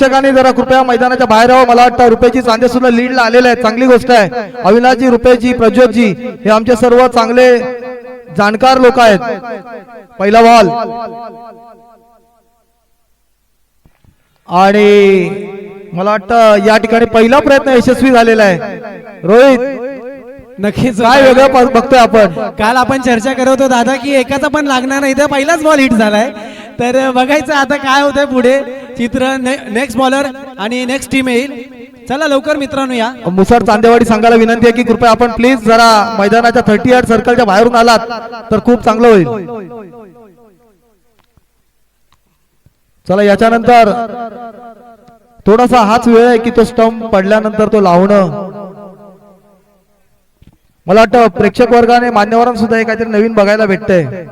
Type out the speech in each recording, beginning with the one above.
प्रेक्षकांनी जरा कृपया मैदानाच्या बाहेर यावं. मला वाटतं रुपयाची चांदे सुद्धा लीडला आलेले आहेत, चांगली गोष्ट आहे. अविनाशजी, रुपयाजी, प्रज्योतजी हे आमचे सर्व चांगले जाणकार लोक आहेत. पहिला बॉल आणि मला वाटतं या ठिकाणी पहिला प्रयत्न यशस्वी झालेला आहे. रोहित, नक्कीच काय वेगळं बघतोय आपण? काल आपण चर्चा करत होतो दादा की एकाचा पण लागणार नाही, तर पहिलाच बॉल हिट झालाय. तर बघायचं आता काय होतंय पुढे चित्र. नेक्स्ट बॉलर आणि नेक्स्ट टीम येईल. चला लवकर मित्रांनो या. मुसळ चांदेवाडी संघाला विनंती आहे की कृपया आपण प्लीज जरा मैदानाच्या 30 यार्ड सर्कलच्या बाहेरून आलात तर खूप चांगलं होईल. चला याच्यानंतर थोडासा हाच वेळ आहे की तो स्टंप पडल्यानंतर तो लावणं. मला वाटतं प्रेक्षक वर्गाने मान्यवरांना सुद्धा हे काहीतरी नवीन बघायला भेटतंय.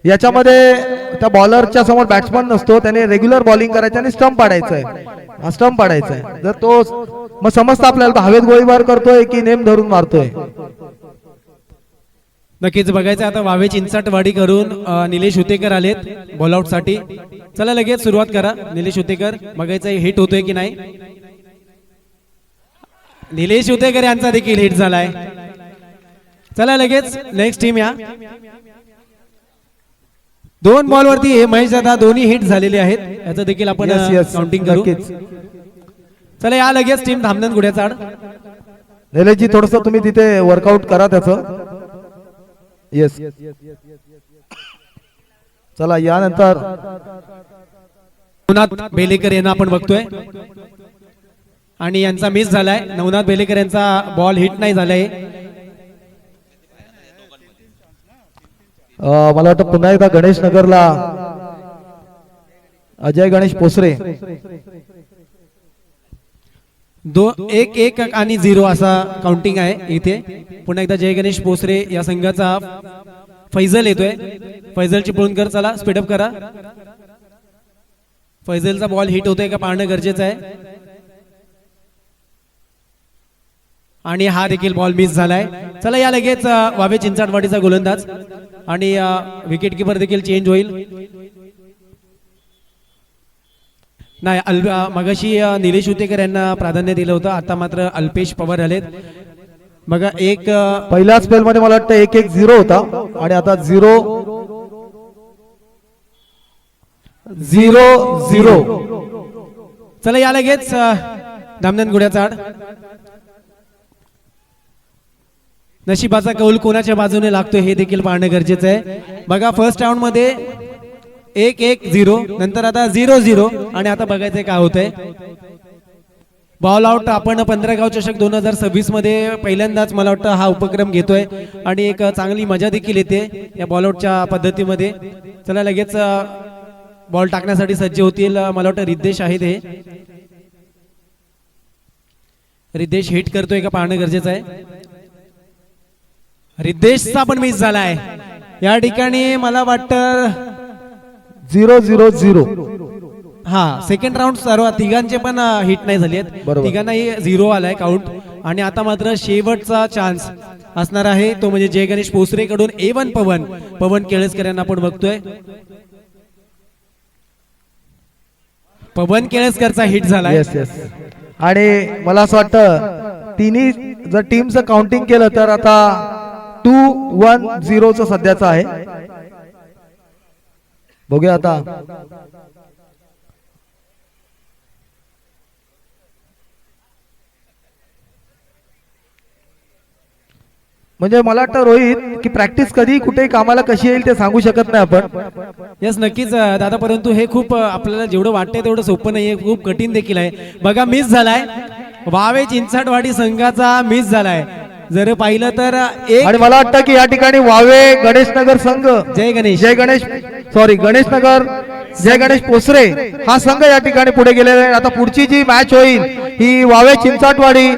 याच्यामध्ये त्या बॉलरच्या समोर बॅट्समन नसतो, त्याने रेग्युलर बॉलिंग करायचं आणि स्टंप पाडायचंय. स्टंप पाडायचंय. जर तो मग समजतं आपल्याला हवेत गोळीबार करतोय की नेम धरून मारतोय. नक्कीच बघायचं आता. वावे चिंचाटवाडी करून निलेश हुतेकर आलेत बॉलआउट साठी. चला लगेच सुरुवात करा. निलेश हुतेकर बघायचं हिट होतोय की नाही. निलेश हुतेकर यांचा देखील हिट झालाय. चला लगेच नेक्स्ट टीम या. 2 बॉल वरती हे महेश दादा दोन्ही हिट झालेले आहेत. याचं देखील आपण काउंटिंग करू. चला या लगेच टीम धामदन गुड्याचा आड. निलेशजी थोडस तुम्ही तिथे वर्कआउट करा त्याचं. येस. चला यानंतर नवनाथ बेलेकर यांना आपण बघतोय आणि यांचा मिस झालाय. नवनाथ बेलेकर यांचा बॉल हिट नाही झालाय. मला वाटतं पुन्हा एकदा गणेश नगरला अजय गणेश पोसरे 1-1 आणि 0 असा काउंटिंग आहे इथे. पुन्हा एकदा जय गणेश पोसरे या संघाचा फैजल येतोय. फैजलची पळून कर. चला स्पीडअप करा. फैजलचा बॉल हिट होतोय का पाहणं गरजेचं आहे. आणि हा देखील बॉल मिस झालाय. चला या लगेच वावे चिंचाटवाडीचा गोलंदाज आणि विकेट किपर देखील चेंज होईल. नाही मगाशी निलेश हुतेकर यांना प्राधान्य दिलं होतं. आता मात्र अल्पेश पवार आलेत. बघा एक पहिल्या स्पेल मध्ये मला वाटतं 1-1-0 होता आणि आता 0-0. चला या लगेच धामदन गुड्याचा आड. नशिबाचा कौल कोणाच्या बाजूने लागतो हे देखील पाहणं गरजेचं आहे. बघा फर्स्ट राऊंड मध्ये 1-1-0 नंतर आता 0-0 आणि आता बघायचंय काय होतंय. बॉल आउट आपण 15 गाव चषक 2026 मध्ये पहिल्यांदाच मला वाटतं हा उपक्रम घेतोय आणि एक चांगली मजा देखील येते या बॉल आउटच्या पद्धतीमध्ये. चला लगेच बॉल टाकण्यासाठी सज्ज होतील. मला वाटतं रिद्धेश आहेत. हे रिद्धेश हिट करतोय का पाहणं गरजेचं आहे. रिद्धेशचा पण मिस झालाय या ठिकाणी. मला वाटतं 0-0-0. हा सेकंड राऊंड सर्व तिघांचे पण हिट नाही झाली आहेत. तिघांनाही 0 आलाय काउंट. आणि आता मात्र शेवटचा चान्स असणार आहे तो म्हणजे जय गणेश पोसरे कडून A1 पवन केळसकर यांना आपण बघतोय. पवन केळसकरचा हिट झालाय. Yes yes. आणि मला असं वाटतं तिन्ही जर टीमचं काउंटिंग केलं तर आता 2-1-0 सध्याचं आहे. बघूया आता. म्हणजे मला वाटतं रोहित की प्रॅक्टिस कधी कुठे कामाला कशी येईल ते सांगू शकत नाही आपण. यस नक्कीच दादा. परंतु हे खूप आपल्याला जेवढं वाटतंय तेवढं सोपं नाहीये. खूप कठीण देखील आहे. बघा मिस झालाय. वावे चिंचाटवाडी संघाचा मिस झालाय जर पाहिलं तर. आणि मला वाटतं की या ठिकाणी वावे गणेश नगर संघ गणेश नगर जय गणेश पोसरे हा संघ या ठिकाणी पुढे गेलेला आहे. आता पुढची जी मॅच होईल ही वावे चिंचाटवाडी